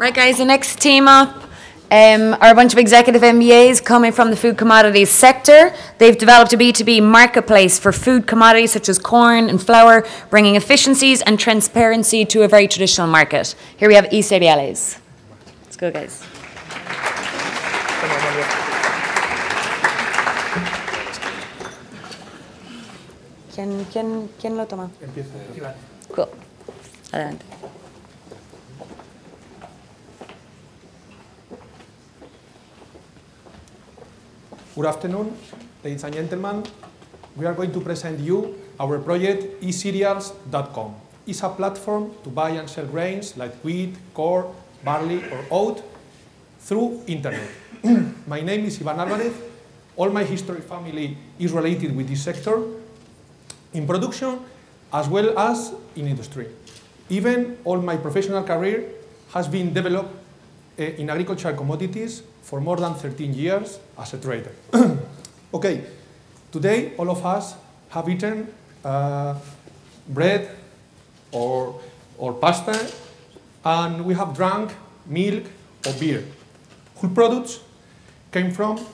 Right, guys, the next team up are a bunch of executive MBAs coming from the food commodities sector. They've developed a B2B marketplace for food commodities such as corn and flour, bringing efficiencies and transparency to a very traditional market. Here we have Isa Biales. Let's go, guys. ¿Quién lo toma? Empiezo. Iván. Cool. Adelante. Good afternoon, ladies and gentlemen. We are going to present you our project eCereals.com. It's a platform to buy and sell grains like wheat, corn, barley or oat through internet. My name is Iván Álvarez. All my history family is related with this sector in production as well as in industry. Even all my professional career has been developed in agricultural commodities for more than 13 years as a trader. Okay, today all of us have eaten bread or pasta, and we have drunk milk or beer. Whole products came from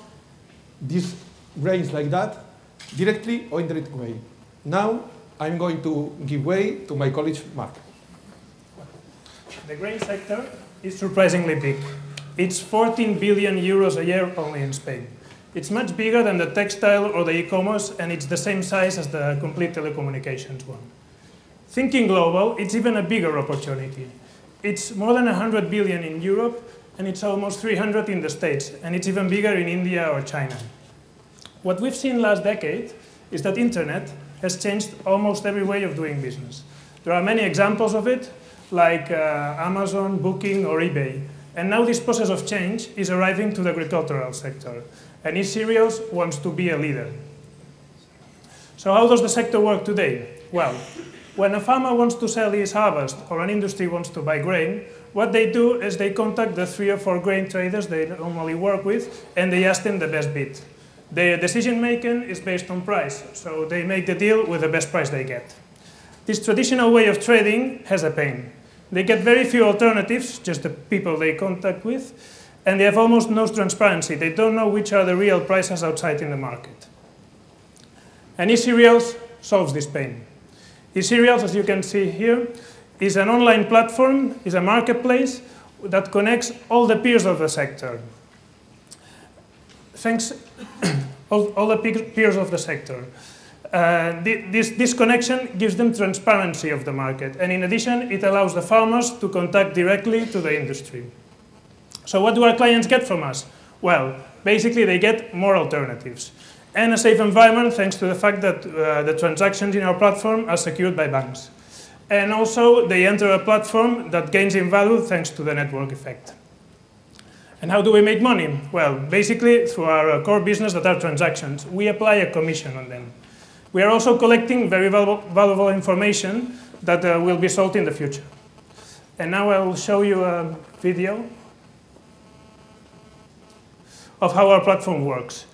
these grains like that, directly or indirect way. Now I'm going to give way to my colleague Mark. The grain sector is surprisingly big. It's 14 billion euros a year only in Spain. It's much bigger than the textile or the e-commerce, and it's the same size as the complete telecommunications one. Thinking global, it's even a bigger opportunity. It's more than 100 billion in Europe, and it's almost 300 in the States, and it's even bigger in India or China. What we've seen last decade is that internet has changed almost every way of doing business. There are many examples of it, like Amazon, Booking, or eBay. And now this process of change is arriving to the agricultural sector, and eCereals wants to be a leader. So how does the sector work today? Well, when a farmer wants to sell his harvest or an industry wants to buy grain, what they do is they contact the 3 or 4 grain traders they normally work with, and they ask them the best bid. Their decision-making is based on price, so they make the deal with the best price they get. This traditional way of trading has a pain. They get very few alternatives, just the people they contact with, and they have almost no transparency. They don't know which are the real prices outside in the market. And eCereals solves this pain. eCereals, as you can see here, is an online platform, is a marketplace that connects all the peers of the sector. Thanks, all the peers of the sector. This connection gives them transparency of the market, and in addition, it allows the farmers to contact directly to the industry. So what do our clients get from us? Well, basically they get more alternatives and a safe environment thanks to the fact that the transactions in our platform are secured by banks. And also they enter a platform that gains in value thanks to the network effect. And how do we make money? Well, basically through our core business that are transactions. We apply a commission on them. We are also collecting very valuable information that will be sold in the future. And now I will show you a video of how our platform works.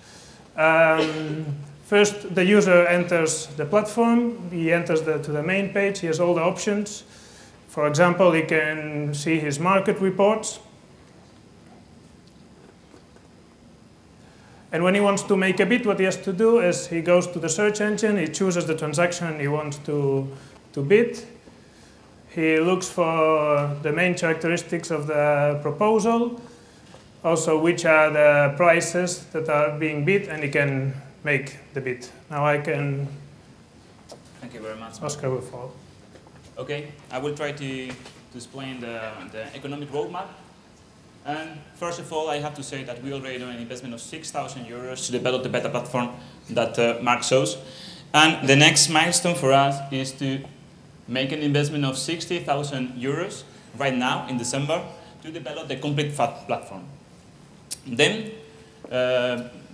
First, the user enters the platform. He enters to the main page. He has all the options. For example, he can see his market reports. And when he wants to make a bid, what he has to do is he goes to the search engine, he chooses the transaction he wants to bid. He looks for the main characteristics of the proposal, also which are the prices that are being bid, and he can make the bid. Now I can... Thank you very much. Oscar will follow. Okay, I will try to explain the economic roadmap. And first of all, I have to say that we already done an investment of 6,000 euros to develop the beta platform that Mark shows. And the next milestone for us is to make an investment of 60,000 euros right now in December to develop the complete platform. Then,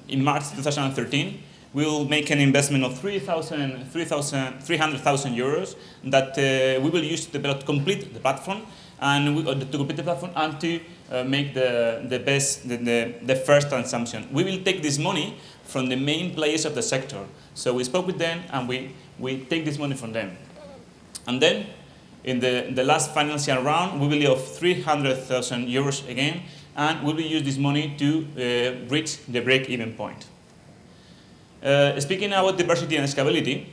in March 2013, we will make an investment of 300,000 euros that we will use to develop complete the platform and to complete the platform and to make the first consumption. We will take this money from the main players of the sector. So we spoke with them and we take this money from them. And then In the last financial round, we will be of 300,000 euros again, and we will use this money to reach the break-even point. Speaking about diversity and scalability,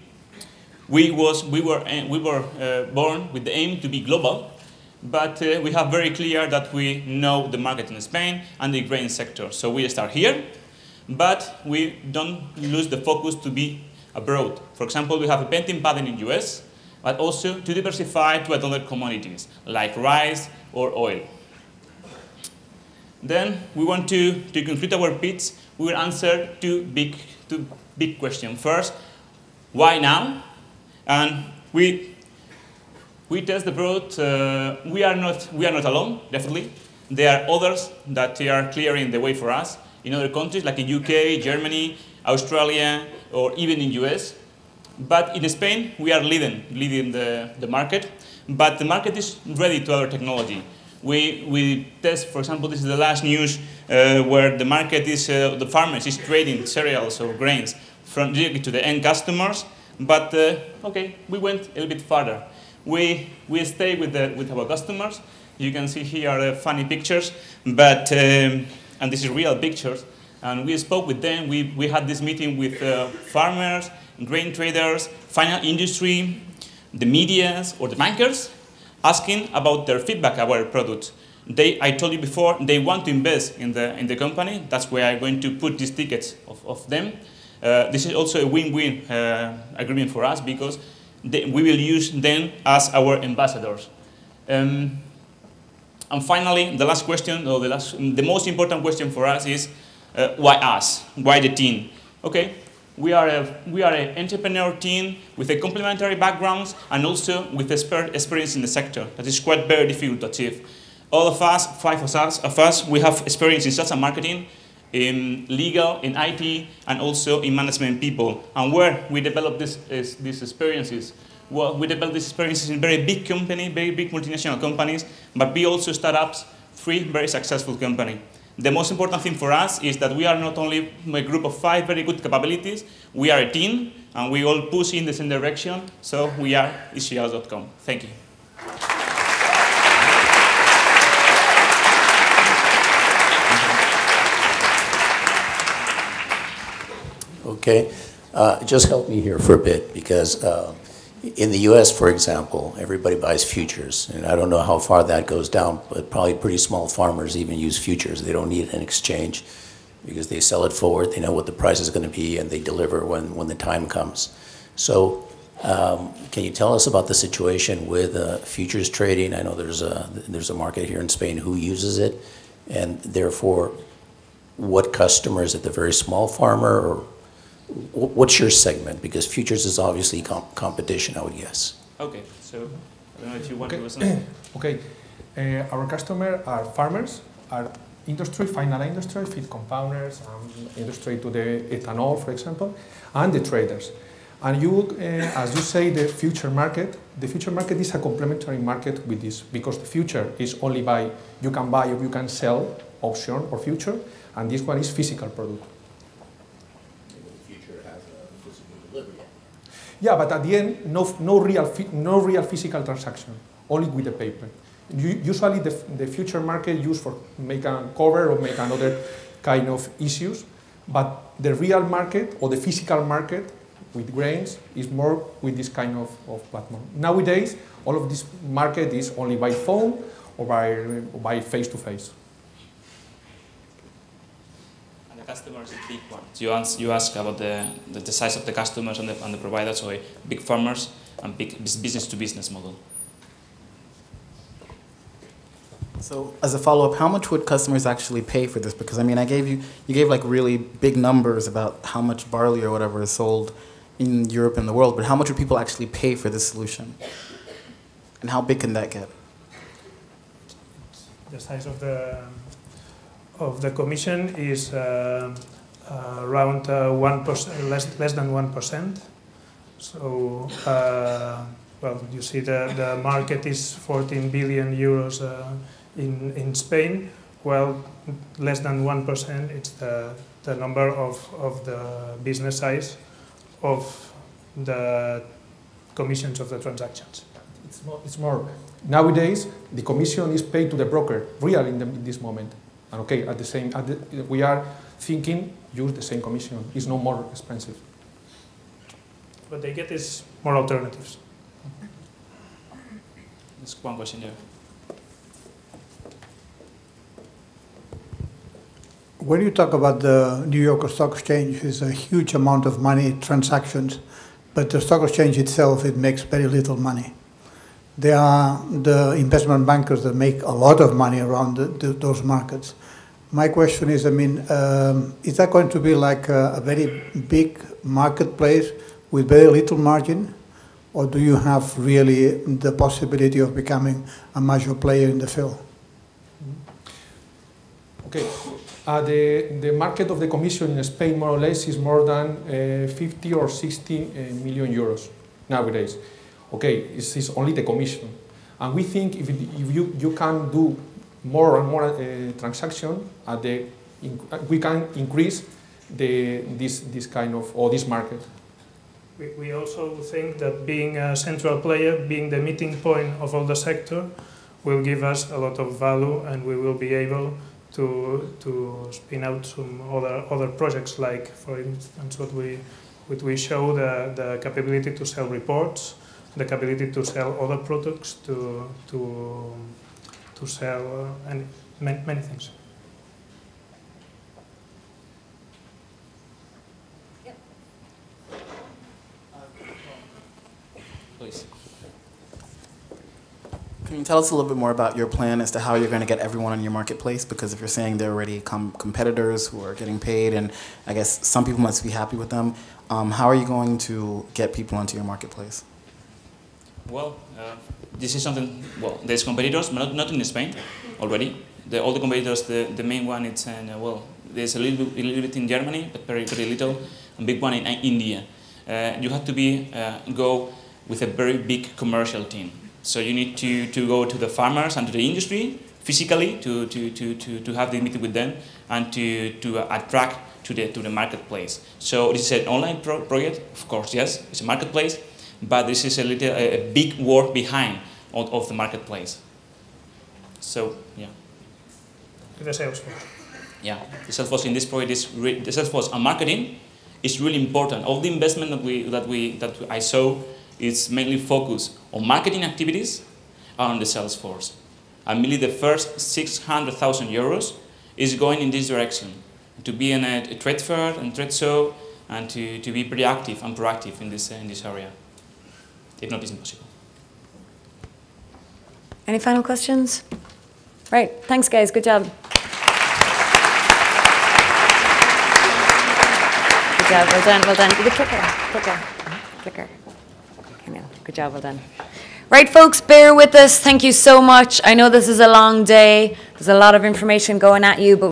we were born with the aim to be global, but we have very clear that we know the market in Spain and the grain sector. So we start here, but we don't lose the focus to be abroad. For example, we have a painting pattern in US, but also to diversify to other commodities like rice or oil. Then we want to conclude our pitch. We will answer two big questions. First, why now? And we test the product. We are not alone, definitely. There are others that are clearing the way for us in other countries like in UK, Germany, Australia, or even in US. But in Spain, we are leading the market. But the market is ready to our technology. We test, for example, this is the last news where the market is, the farmers is trading cereals or grains from directly to the end customers. But okay, we went a little bit further. We stay with our customers. You can see here funny pictures, but and this is real pictures. And we spoke with them. We had this meeting with farmers, grain traders, final industry, the medias or the bankers, asking about their feedback about our products. I told you before, they want to invest in the company. That's where I'm going to put these tickets of them. This is also a win-win agreement for us because we will use them as our ambassadors. And finally, the last question, or the most important question for us is why us? Why the team? Okay, we are an entrepreneur team with a complementary backgrounds and also with experience in the sector. That is quite very difficult to achieve. All of us, five of us, we have experience in sales and marketing, in legal, in IT, and also in management people. And where we develop these experiences? Well, we develop these experiences in very big companies, very big multinational companies, but we also startups, 3 very successful companies. The most important thing for us is that we are not only a group of 5 very good capabilities, we are a team, and we all push in the same direction, so we are eCereals.com. Thank you. Okay, just help me here for a bit because in the US, for example, everybody buys futures, and I don't know how far that goes down, but probably pretty small farmers even use futures. They don't need an exchange because they sell it forward, they know what the price is going to be, and they deliver when the time comes. So can you tell us about the situation with futures trading? I know there's a market here in Spain who uses it, and therefore what customers at the very small farmer, or what's your segment? Because futures is obviously competition, I would guess. Okay, so I don't know if you want to listen. Okay, our customers are farmers, are industry, final industry, feed compounders, industry to the ethanol, for example, and the traders. And you, as you say, the future market is a complementary market with this, because the future is only you can buy or you can sell option or future, and this one is physical product. Yeah, but at the end, no real physical transaction, only with the paper. Usually the future market used for make a cover or make another kind of issues, but the real market or the physical market with grains is more with this kind of platform. Nowadays, all of this market is only by phone or by face-to-face. Customers is big ones. You ask about the size of the customers and the providers, so big farmers and big business-to-business model. So as a follow-up, how much would customers actually pay for this? Because I mean, you gave like really big numbers about how much barley or whatever is sold in Europe and the world, but how much would people actually pay for this solution? And how big can that get? The size of the commission is around 1%, less than 1%. So, well, you see the market is 14 billion euros in Spain. Well, less than 1%, it's the number of the business size of the commissions of the transactions. It's more. Nowadays, the commission is paid to the broker, real in this moment. And okay, we are thinking use the same commission. It's no more expensive. What they get is more alternatives. There's one question there. When you talk about the New York Stock Exchange, it's a huge amount of money, transactions, but the stock exchange itself, it makes very little money. There are the investment bankers that make a lot of money around those markets. My question is, I mean, is that going to be like a very big marketplace with very little margin? Or do you have really the possibility of becoming a major player in the field? Okay. The market of the commission in Spain, more or less, is more than 50 or 60 million euros nowadays. Okay, it's only the commission. And we think if you can do more and more transaction, we can increase this kind of, or this market. We also think that being a central player, being the meeting point of all the sector, will give us a lot of value, and we will be able to spin out some other projects, like, for instance, what we show, the capability to sell reports, the capability to sell other products, to sell and many things. Please. Can you tell us a little bit more about your plan as to how you're going to get everyone on your marketplace? Because if you're saying they're already competitors who are getting paid, and I guess some people must be happy with them, how are you going to get people onto your marketplace? Well, this is something, well, there's competitors, but not in Spain already. All the competitors, the main one, it's in, well, there's a little bit in Germany, but very little, and big one in India. You have to go with a very big commercial team. So you need to go to the farmers and to the industry physically to have the meeting with them and to attract to the marketplace. So this is an online project, of course, yes, it's a marketplace, but this is a big work behind of the marketplace. So yeah. The sales force. Yeah, the sales force in this project is the sales force and marketing is really important. All the investment that I saw is mainly focused on marketing activities and on the sales force. And mainly the first 600,000 euros is going in this direction, to be in a trade fair and trade show, and to be pretty active and proactive in this area. If not, it's impossible. Any final questions? Right, thanks guys, good job. Good job, well done, well done. You clicker. Good job, well done. Right, folks, bear with us. Thank you so much. I know this is a long day. There's a lot of information going at you, but